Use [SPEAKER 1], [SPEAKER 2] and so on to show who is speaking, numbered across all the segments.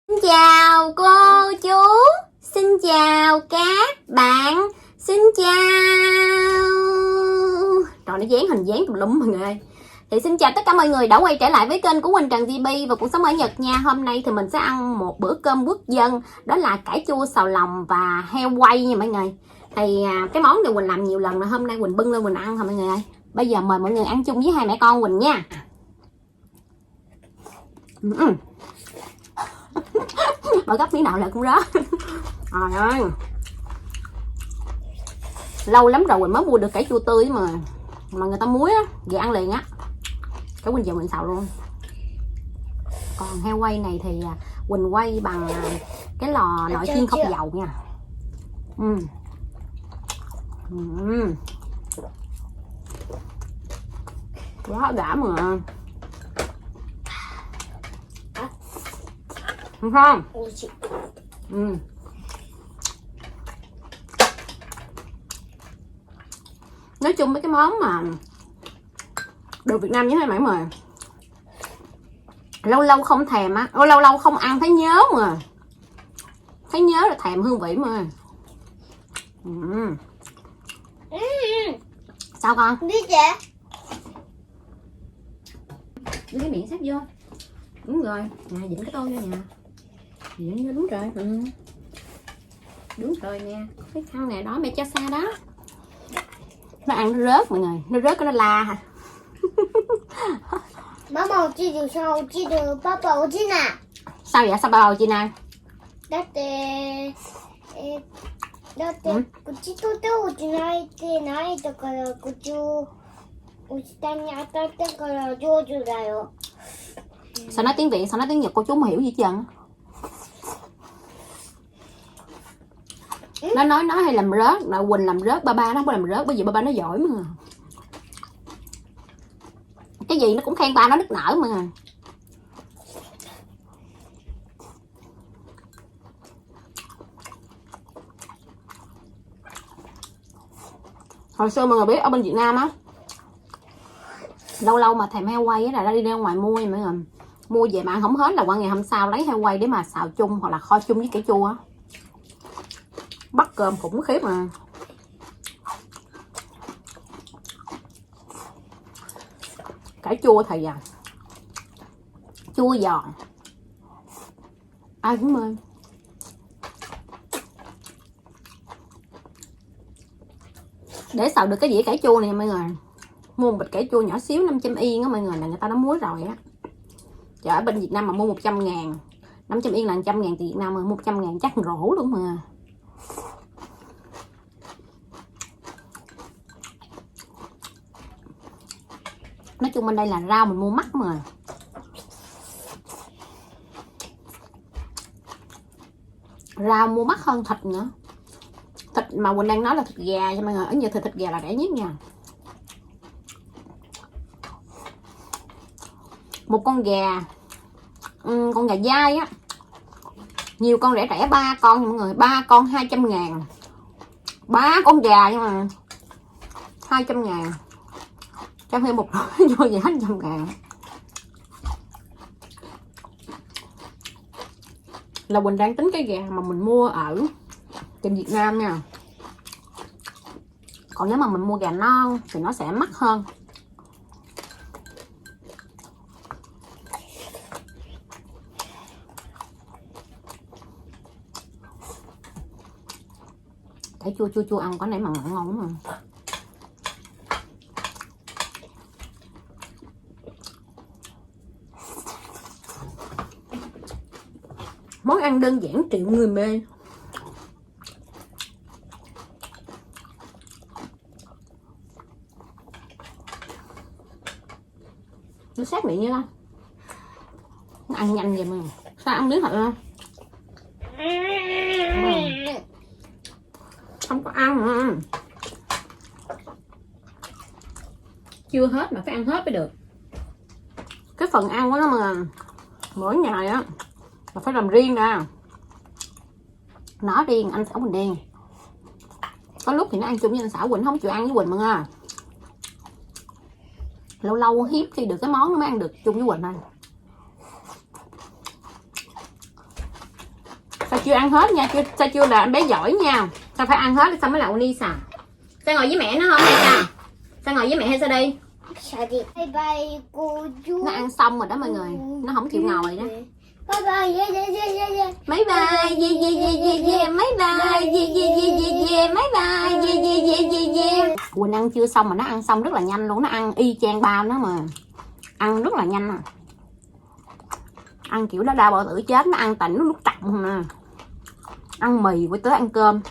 [SPEAKER 1] Xin chào cô chú, xin chào các bạn, xin chào. Rồi nó dán hình dán tùm lum mọi người. Thì xin chào tất cả mọi người đã quay trở lại với kênh của Quỳnh Trần TV và cuộc sống ở Nhật nha. Hôm nay thì mình sẽ ăn một bữa cơm quốc dân, đó là cải chua xào lòng và heo quay nha mọi người. Thì cái món này Quỳnh làm nhiều lần rồi, hôm nay Quỳnh bưng lên Quỳnh ăn thôi mọi người ơi. Bây giờ mời mọi người ăn chung với hai mẹ con Quỳnh nha. Bỏ gấp miếng nào là cũng rớt. Trời ơi, lâu lắm rồi Quỳnh mới mua được cải chua tươi mà người ta muối á, về ăn liền á. Cái Quỳnh về Quỳnh xào luôn. Còn heo quay này thì Quỳnh quay bằng cái lò nội chiên không dầu nha. Quá đã mà. Đúng không? Nói chung mấy cái món mà đồ Việt Nam như thế này mà lâu lâu không thèm á, lâu lâu không ăn thấy nhớ mà, thấy nhớ là thèm hương vị mà. Sao con?
[SPEAKER 2] Đi chị.
[SPEAKER 1] Đưa cái miệng sát vô. Đúng rồi, nè dịnh cái tô vô nè. Dịnh vô đúng rồi. Đúng rồi nè, cái khăn này đó mẹ cho xa đó. Nó ăn nó rớt mọi người, nó rớt cái nó la hả?
[SPEAKER 2] Mama chị được sao? Chị được papa chị nè.
[SPEAKER 1] Sao vậy? Sao bao chị nè?
[SPEAKER 2] Đóこっちと手をつないてないだからこっちを下に当たったから上手だよ。
[SPEAKER 1] Sao nói tiếng Việt, sao nói tiếng Nhật cô chú không hiểu gì hết trơn. Nó nói hay làm rớt, là Quỳnh làm rớt, ba nó không có làm rớt, bởi vì ba nó giỏi mà. Cái gì nó cũng khen ba nó nức nở mà. Hồi xưa mọi người biết ở bên Việt Nam á, lâu lâu mà thèm heo quay á là đi ra ngoài mua mọi người. Mua về mà ăn không hết là qua ngày hôm sau lấy heo quay để mà xào chung hoặc là kho chung với cải chua á. Bắt cơm khủng khiếp mà. Cải chua thì chua giòn, ai cũng mê. Để xào được cái dĩa cải chua này mọi người, mua một bịch cải chua nhỏ xíu 500 yên á mọi người, là người ta đã muối rồi á. Chợ ở bên Việt Nam mà mua 100.000, 500 yên là 100.000 tiền Việt Nam mà 100.000 chắc rổ luôn mà. Nói chung bên đây là rau mình mua mắc mà. Rau mua mắc hơn thịt nữa. Thịt mà Quỳnh đang nói là thịt gà cho mọi người, ở nhà thịt gà là rẻ nhất nha. Một con gà, con gà dai á, nhiều con rẻ 3 con mọi người, 3 con 200.000, 3 con gà nhưng mà 200.000, cho thêm một rổ vô vậy 200.000. Là Quỳnh đang tính cái gà mà mình mua ở trên Việt Nam nha. Còn nếu mà mình mua gà non thì nó sẽ mắc hơn. Cải chua ăn có nãy mà ngon lắm mà. Món ăn đơn giản triệu người mê. Nó sát miệng như đó. Nó ăn nhanh vậy mà. Sao ăn miếng thịt không? Không có ăn mà. Chưa hết mà phải ăn hết mới được. Cái phần ăn của nó mà mỗi ngày á là phải làm riêng ra. Nó riêng, anh Sảo Quỳnh riêng. Có lúc thì nó ăn chung với anh Sảo Quỳnh, không chịu ăn với Quỳnh mọi người. Lâu lâu hiếm khi được cái món nó mới ăn được chung với Quỳnh thôi. Sao chưa ăn hết nha, sao chưa là em bé giỏi nha. Sao phải ăn hết xong mới là Uni sao? Sao ngồi với mẹ nó không hay sao? Sao ngồi với mẹ hay sao đi?
[SPEAKER 2] Sao đi? Bye bye cô chú.
[SPEAKER 1] Nó ăn xong rồi đó mọi người. Nó không chịu ngồi đó.
[SPEAKER 2] Bye bye, yeah, yeah, yeah, yeah, yeah.
[SPEAKER 1] Bye bye, yeah, yeah, yeah, yeah, yeah. Bye bye, yeah, yeah, yeah, yeah, yeah. Bye bye, yeah, yeah, yeah, yeah, yeah. Quỳnh ăn chưa xong mà nó ăn xong rất là nhanh luôn. Nó ăn y chang bao nó mà. Ăn rất là nhanh à. Ăn kiểu nó đau bao tử chết. Nó ăn tại nó lúc trọng không nè. Ăn mì với tới ăn cơm.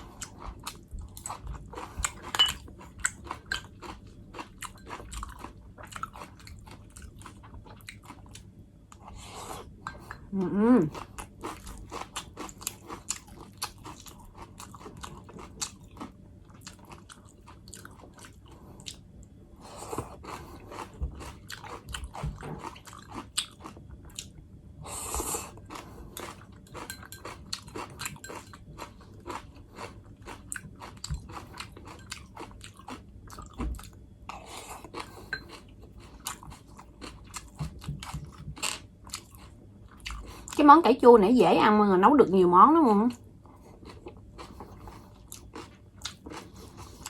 [SPEAKER 1] Cái món cải chua này dễ ăn mà nấu được nhiều món lắm luôn.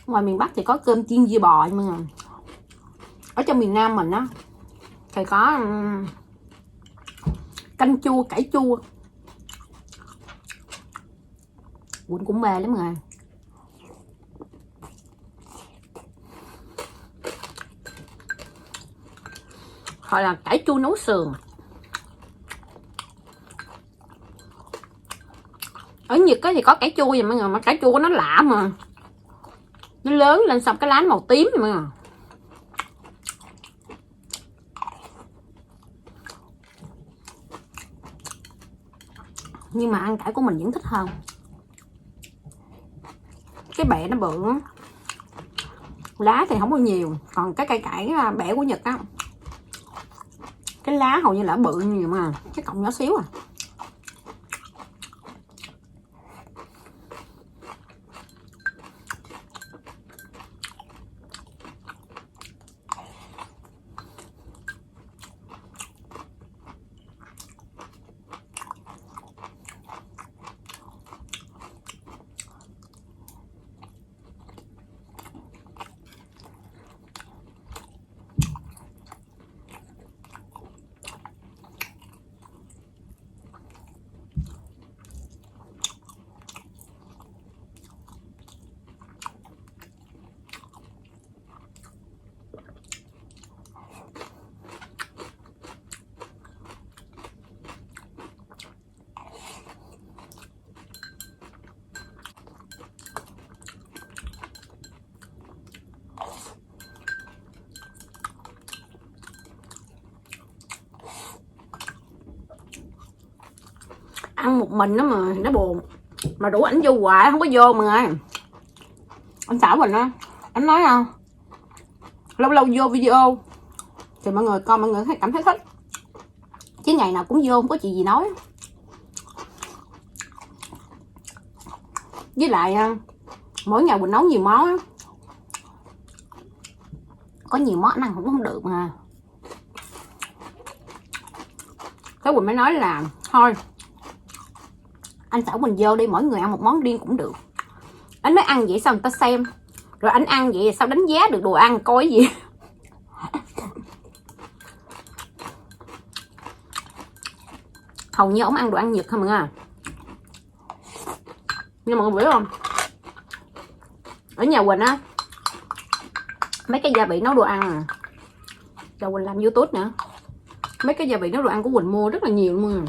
[SPEAKER 1] Ngoài miền Bắc thì có cơm chiên dưa bò nhưng mà ở trong miền Nam mình á thì có canh chua, cải chua. Quỳnh cũng mê lắm rồi. Hoặc là cải chua nấu sườn. Ở Nhật thì có cải chua vậy mọi người, mà cải chua nó lạ mà. Nó lớn lên xong cái lá màu tím vậy mọi người. Nhưng mà ăn cải của mình vẫn thích hơn. Cái bẹ nó bự, lá thì không có nhiều. Còn cái cây cải bẹ của Nhật á, cái lá hầu như là bự nhiều mà cái cọng nhỏ xíu à. Ăn một mình đó mà nó buồn, mà rủ ảnh vô hoài không có vô mọi người. Anh Thảo mình á, anh nói lâu lâu vô video thì mọi người coi, mọi người cảm thấy thích, chứ ngày nào cũng vô không có chuyện gì nói. Với lại mỗi ngày mình nấu nhiều món á, có nhiều món anh ăn cũng không được mà. Cái Quỳnh mới nói là thôi anh Thảo mình vô đi, mỗi người ăn một món riêng cũng được. Anh nói ăn vậy sao người ta xem, rồi anh ăn vậy sao đánh giá được đồ ăn, coi cái gì. Hầu như ông ăn đồ ăn Nhật không mọi người. Nhưng mà mọi người biết không, ở nhà Quỳnh á, mấy cái gia vị nấu đồ ăn cho Quỳnh làm YouTube nữa, mấy cái gia vị nấu đồ ăn của Quỳnh mua rất là nhiều luôn.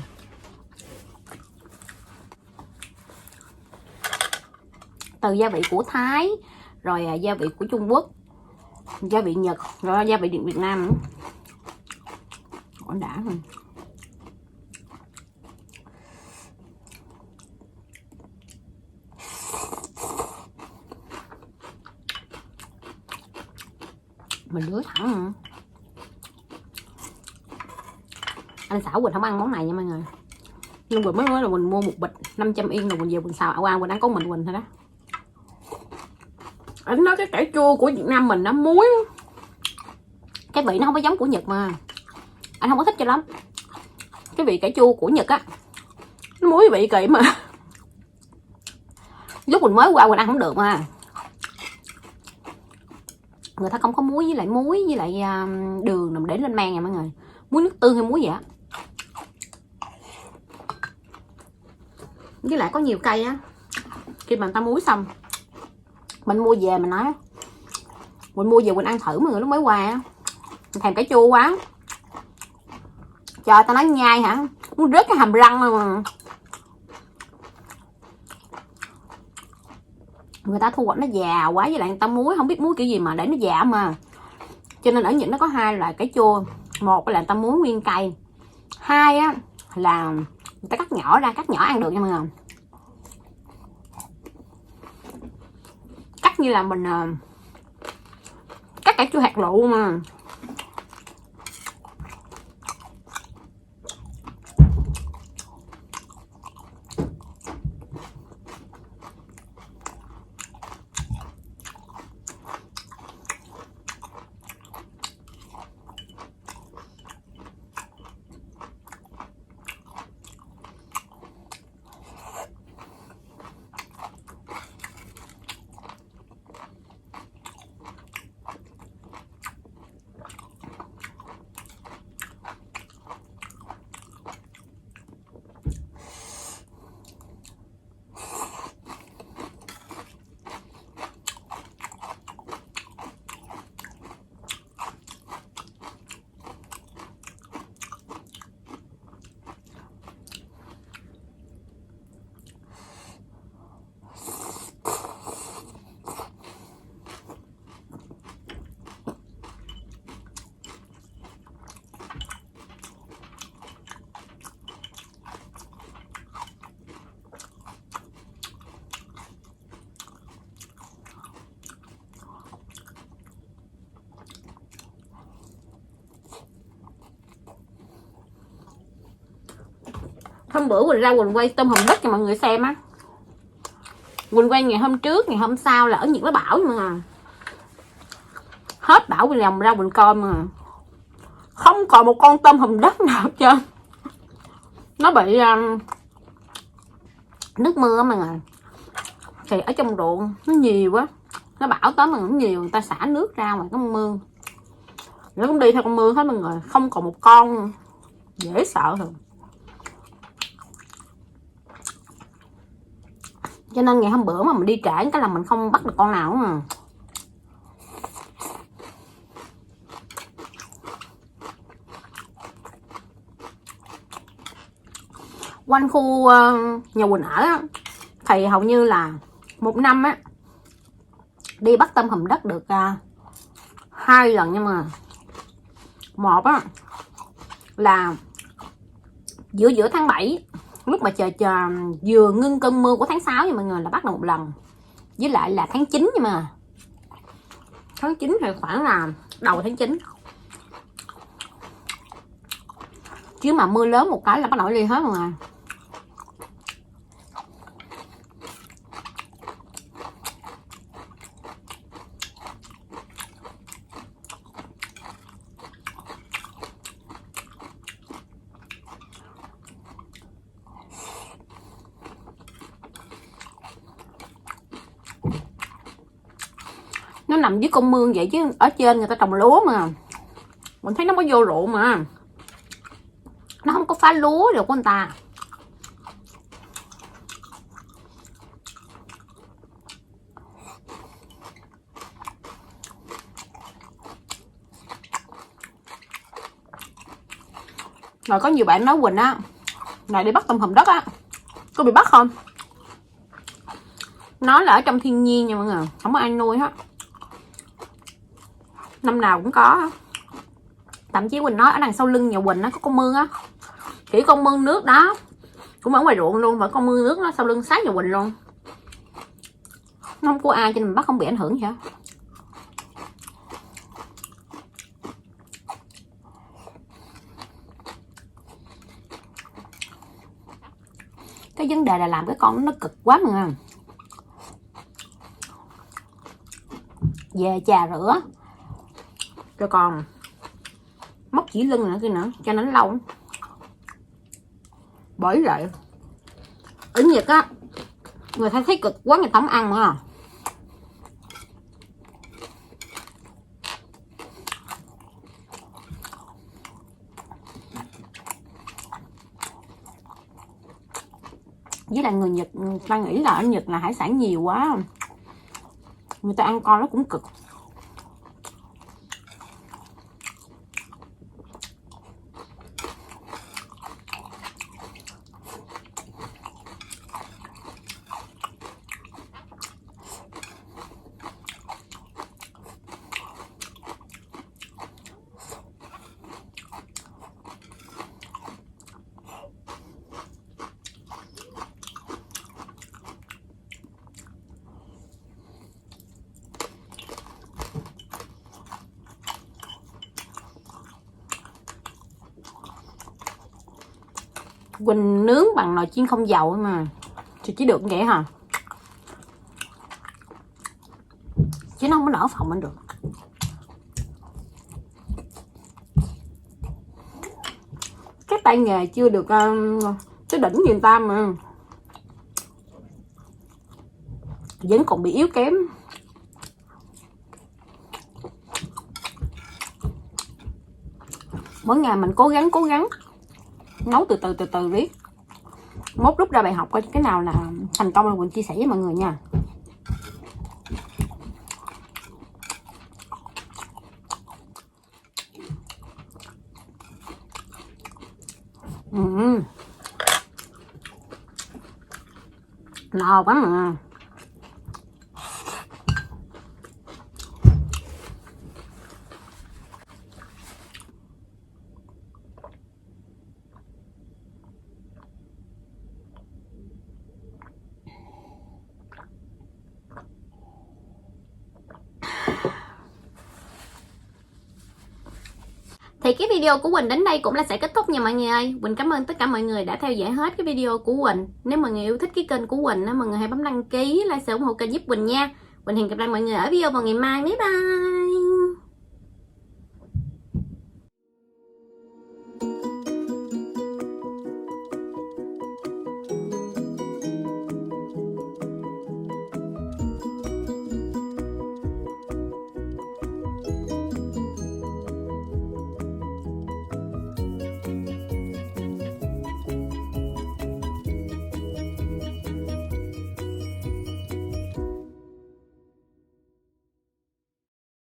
[SPEAKER 1] Từ gia vị của Thái, rồi gia vị của Trung Quốc, gia vị Nhật, rồi gia vị Việt Nam nữa. Đã rồi. Mình lưới thẳng hả? Anh Thảo Quỳnh không ăn món này nha mọi người. Nhưng Quỳnh mới nói là mình mua một bịch 500 yên rồi Quỳnh về Quỳnh xào ảo qua Quỳnh ăn có mình Quỳnh thôi đó. Anh nói cái cải chua của Việt Nam mình nó muối, cái vị nó không có giống của Nhật mà anh không có thích cho lắm. Cái vị cải chua của Nhật á, nó muối vị kỳ mà Lúc mình mới qua mình ăn không được mà, người ta không có muối với lại đường nằm để lên men nha mọi người, muối nước tương hay muối gì á. Với lại có nhiều cây á, khi mà người ta muối xong mình mua về, mình nói mình mua về mình ăn thử mọi người, lúc mới qua á thèm cải chua quá, trời, tao nói nhai hả, muốn rớt cái hàm răng mà. Người ta thu hoạch nó già quá, với lại người ta muối không biết muối kiểu gì mà để nó già mà, cho nên ở Nhật nó có hai loại cải chua, một là người ta muối nguyên cây, hai á là người ta cắt nhỏ ra, cắt nhỏ ăn được nha mọi người, cắt như là mình cắt cải chua hạt lựu mà. Hôm bữa Quỳnh ra Quỳnh quay tôm hùm đất cho mọi người xem á, Quỳnh quay ngày hôm trước, ngày hôm sau là ở Nhật nó bão mà, hết bão Quỳnh lòng ra Quỳnh coi mà không còn một con tôm hùm đất nào hết trơn, nó bị nước mưa mà người. Thì ở trong ruộng nó nhiều quá, nó bão tới mà nó nhiều, người ta xả nước ra ngoài cái mương, nó cũng đi theo con mương hết mọi người, không còn một con, dễ sợ rồi. Cho nên ngày hôm bữa mà mình đi trễ cái là mình không bắt được con nào mà. Quanh khu nhà Quỳnh ở á, thì hầu như là một năm á đi bắt tôm hùm đất được 2 lần, nhưng mà một á là giữa tháng 7, lúc mà trời vừa ngưng cơn mưa của tháng 6 nha mọi người, là bắt được một lần, với lại là tháng 9 nhưng mà tháng 9 thì khoảng là đầu tháng 9, chứ mà mưa lớn một cái là bắt đầu đi hết rồi. Nó nằm dưới con mương vậy chứ ở trên người ta trồng lúa mà, mình thấy nó có vô ruộng mà, nó không có phá lúa được của người ta. Rồi có nhiều bạn nói Quỳnh á, này đi bắt tôm hùm đất á, có bị bắt không? Nó là ở trong thiên nhiên nha mọi người, không có ai nuôi hết, năm nào cũng có. Thậm chí Quỳnh nói ở đằng sau lưng nhà Quỳnh nó có con mương á, chỉ con mương nước đó cũng ở ngoài ruộng luôn, và con mương nước nó sau lưng sát nhà Quỳnh luôn, nó không có ai cho nên mình bắt không bị ảnh hưởng gì hết. Cái vấn đề là làm cái con nó cực quá mà, về chà rửa rồi còn móc chỉ lưng nữa kia nữa, cho nên lâu. Bởi vậy ở Nhật á, Người ta thấy cực quá người ta không ăn nữa. Với lại người Nhật ta nghĩ là ở Nhật là hải sản nhiều quá, người ta ăn con nó cũng cực. Quỳnh nướng bằng nồi chiên không dầu mà thì chỉ được vậy hả, chứ nó không có nở phồng lên được. Cái tay nghề chưa được cái đỉnh như người ta mà vẫn còn bị yếu kém. Mỗi ngày mình cố gắng nấu từ từ riết, mốt rút ra bài học coi cái nào là thành công là mình chia sẻ với mọi người nha. No quá mà. Thì cái video của Quỳnh đến đây cũng là sẽ kết thúc nha mọi người ơi. Quỳnh cảm ơn tất cả mọi người đã theo dõi hết cái video của Quỳnh. Nếu mọi người yêu thích cái kênh của Quỳnh, mọi người hãy bấm đăng ký, like, share ủng hộ kênh giúp Quỳnh nha. Quỳnh hẹn gặp lại mọi người ở video vào ngày mai. Bye bye.